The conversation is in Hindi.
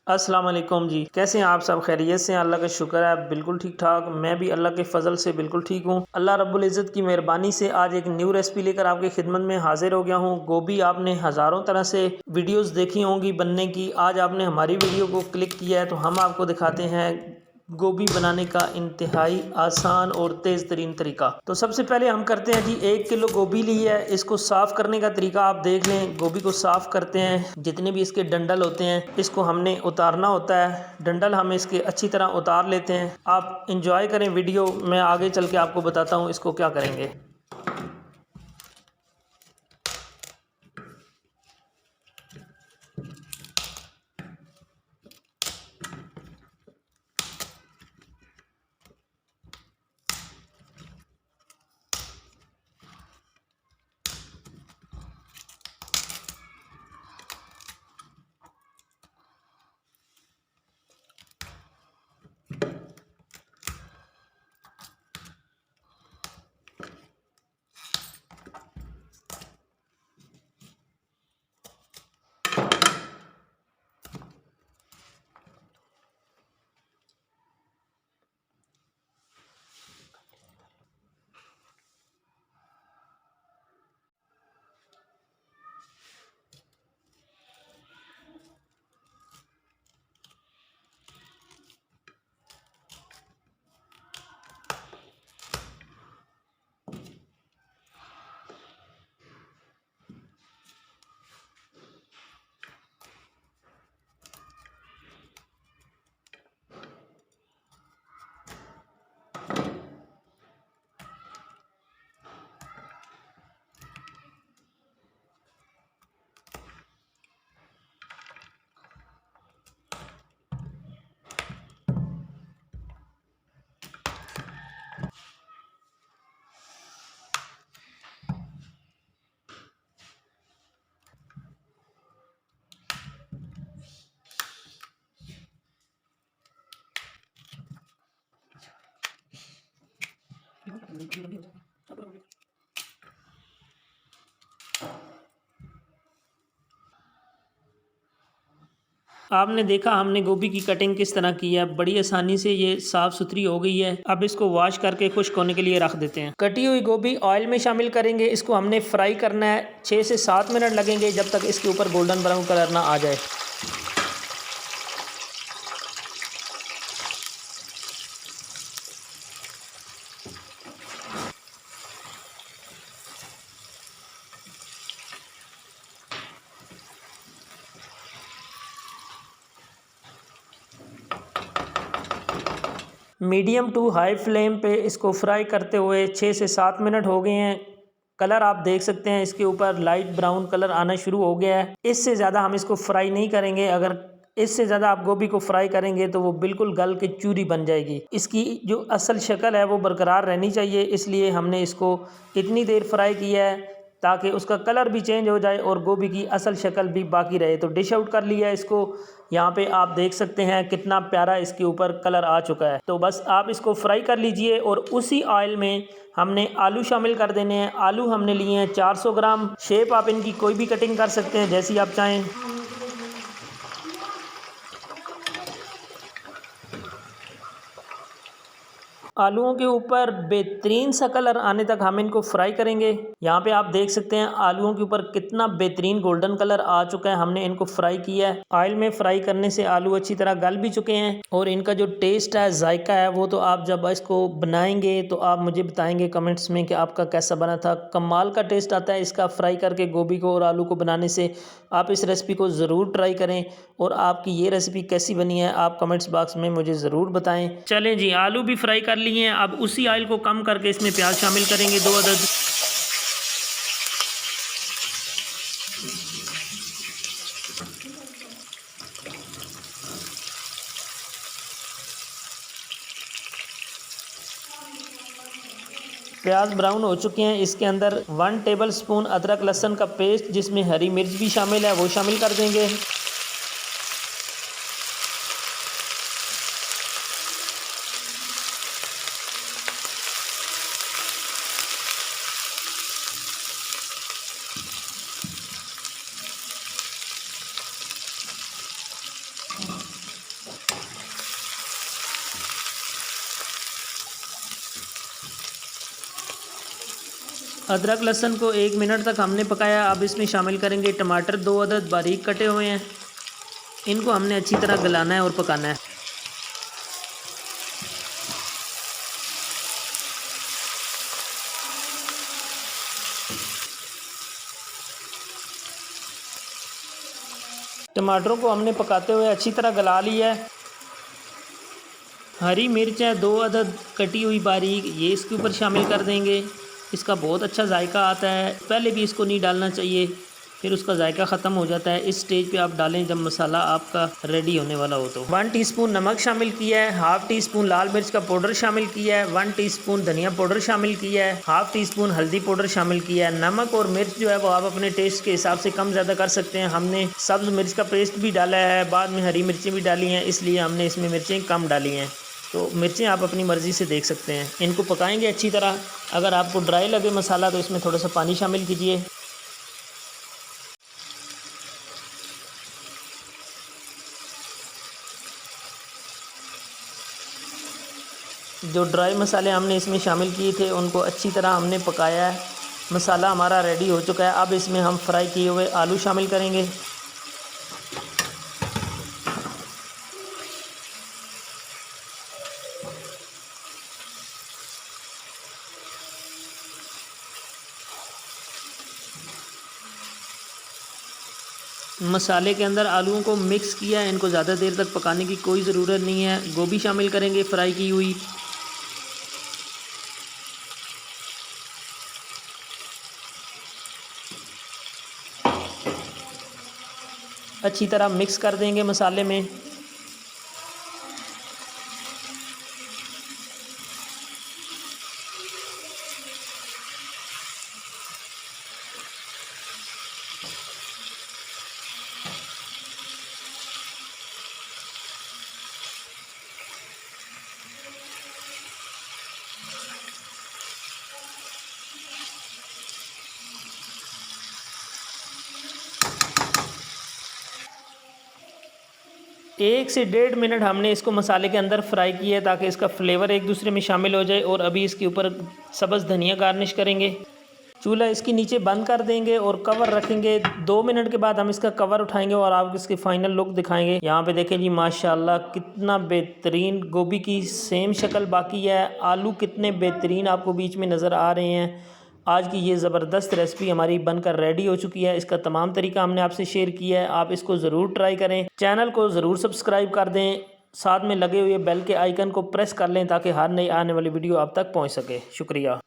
अस्सलाम वालेकुम जी। कैसे हैं आप सब? खैरियत से हैं? अल्लाह का शुक्र है, बिल्कुल ठीक ठाक। मैं भी अल्लाह के फजल से बिल्कुल ठीक हूँ। अल्लाह रब्बुल इज़्ज़त की मेहरबानी से आज एक न्यू रेसिपी लेकर आपकी खिदमत में हाजिर हो गया हूँ। गोभी आपने हज़ारों तरह से वीडियोस देखी होंगी बनने की। आज आपने हमारी वीडियो को क्लिक किया है तो हम आपको दिखाते हैं गोभी बनाने का इंतहाई आसान और तेज़ तरीन तरीका। तो सबसे पहले हम करते हैं जी, 1 किलो गोभी ली है। इसको साफ़ करने का तरीका आप देख लें। गोभी को साफ़ करते हैं, जितने भी इसके डंडल होते हैं इसको हमने उतारना होता है। डंडल हम इसके अच्छी तरह उतार लेते हैं। आप इंजॉय करें वीडियो, मैं आगे चल के आपको बताता हूँ इसको क्या करेंगे। आपने देखा हमने गोभी की कटिंग किस तरह की है, बड़ी आसानी से ये साफ़ सुथरी हो गई है। अब इसको वॉश करके खुश्क होने के लिए रख देते हैं। कटी हुई गोभी ऑयल में शामिल करेंगे। इसको हमने फ्राई करना है। 6 से 7 मिनट लगेंगे जब तक इसके ऊपर गोल्डन ब्राउन कलर ना आ जाए। मीडियम टू हाई फ्लेम पे इसको फ्राई करते हुए 6 से 7 मिनट हो गए हैं। कलर आप देख सकते हैं इसके ऊपर लाइट ब्राउन कलर आना शुरू हो गया है। इससे ज़्यादा हम इसको फ्राई नहीं करेंगे। अगर इससे ज़्यादा आप गोभी को फ्राई करेंगे तो वो बिल्कुल गल के चूरी बन जाएगी। इसकी जो असल शक्ल है वो बरकरार रहनी चाहिए, इसलिए हमने इसको इतनी देर फ्राई किया है ताकि उसका कलर भी चेंज हो जाए और गोभी की असल शक्ल भी बाकी रहे। तो डिश आउट कर लिया इसको। यहाँ पे आप देख सकते हैं कितना प्यारा इसके ऊपर कलर आ चुका है। तो बस आप इसको फ्राई कर लीजिए और उसी ऑयल में हमने आलू शामिल कर देने हैं। आलू हमने लिए हैं 400 ग्राम। शेप आप इनकी कोई भी कटिंग कर सकते हैं जैसी आप चाहें। आलूओं के ऊपर बेहतरीन सा कलर आने तक हम इनको फ्राई करेंगे। यहाँ पे आप देख सकते हैं आलूओं के ऊपर कितना बेहतरीन गोल्डन कलर आ चुका है। हमने इनको फ्राई किया है। ऑयल में फ्राई करने से आलू अच्छी तरह गल भी चुके हैं और इनका जो टेस्ट है, जायका है, वो तो आप जब इसको बनाएंगे तो आप मुझे बताएंगे कमेंट्स में कि आपका कैसा बना था। कमाल का टेस्ट आता है इसका फ्राई करके गोभी को और आलू को बनाने से। आप इस रेसिपी को ज़रूर ट्राई करें और आपकी ये रेसिपी कैसी बनी है आप कमेंट्स बॉक्स में मुझे ज़रूर बताएं। चलें जी, आलू भी फ्राई कर लिए हैं। अब उसी ऑयल को कम करके इसमें प्याज शामिल करेंगे 2 अदद। प्याज ब्राउन हो चुके हैं। इसके अंदर 1 टेबल स्पून अदरक लहसुन का पेस्ट जिसमें हरी मिर्च भी शामिल है वो शामिल कर देंगे। अदरक लहसुन को 1 मिनट तक हमने पकाया। अब इसमें शामिल करेंगे टमाटर 2 अदद बारीक कटे हुए हैं। इनको हमने अच्छी तरह गलाना है और पकाना है। टमाटरों को हमने पकाते हुए अच्छी तरह गला लिया है। हरी मिर्च है 2 अदद कटी हुई बारीक, ये इसके ऊपर शामिल कर देंगे। इसका बहुत अच्छा जायका आता है। पहले भी इसको नहीं डालना चाहिए, फिर उसका जायका ख़त्म हो जाता है। इस स्टेज पे आप डालें जब मसाला आपका रेडी होने वाला हो। तो 1 टीस्पून नमक शामिल किया है, हाफ़ टी स्पून लाल मिर्च का पाउडर शामिल किया है, 1 टीस्पून धनिया पाउडर शामिल किया है, हाफ़ टी स्पून हल्दी पाउडर शामिल किया है। नमक और मिर्च जो है वो आप अपने टेस्ट के हिसाब से कम ज़्यादा कर सकते हैं। हमने सब्ज़ मिर्च का पेस्ट भी डाला है, बाद में हरी मिर्चें भी डाली हैं, इसलिए हमने इसमें मिर्चें कम डाली हैं। तो मिर्चें आप अपनी मर्ज़ी से देख सकते हैं। इनको पकाएंगे अच्छी तरह। अगर आपको ड्राई लगे मसाला तो इसमें थोड़ा सा पानी शामिल कीजिए। जो ड्राई मसाले हमने इसमें शामिल किए थे उनको अच्छी तरह हमने पकाया है। मसाला हमारा रेडी हो चुका है। अब इसमें हम फ्राई किए हुए आलू शामिल करेंगे। मसाले के अंदर आलूओं को मिक्स किया है। इनको ज़्यादा देर तक पकाने की कोई ज़रूरत नहीं है। गोभी शामिल करेंगे फ्राई की हुई। अच्छी तरह मिक्स कर देंगे मसाले में। एक से 1.5 मिनट हमने इसको मसाले के अंदर फ्राई किया है ताकि इसका फ्लेवर एक दूसरे में शामिल हो जाए। और अभी इसके ऊपर सब्ज़ धनिया गार्निश करेंगे। चूल्हा इसके नीचे बंद कर देंगे और कवर रखेंगे। 2 मिनट के बाद हम इसका कवर उठाएंगे और आपको इसकी फ़ाइनल लुक दिखाएंगे। यहाँ पे देखें जी, माशाल्लाह कितना बेहतरीन गोभी की सेम शक्ल बाकी है। आलू कितने बेहतरीन आपको बीच में नज़र आ रहे हैं। आज की ये ज़बरदस्त रेसिपी हमारी बनकर रेडी हो चुकी है। इसका तमाम तरीका हमने आपसे शेयर किया है। आप इसको ज़रूर ट्राई करें। चैनल को ज़रूर सब्सक्राइब कर दें। साथ में लगे हुए बेल के आइकन को प्रेस कर लें ताकि हर नई आने वाली वीडियो आप तक पहुँच सके। शुक्रिया।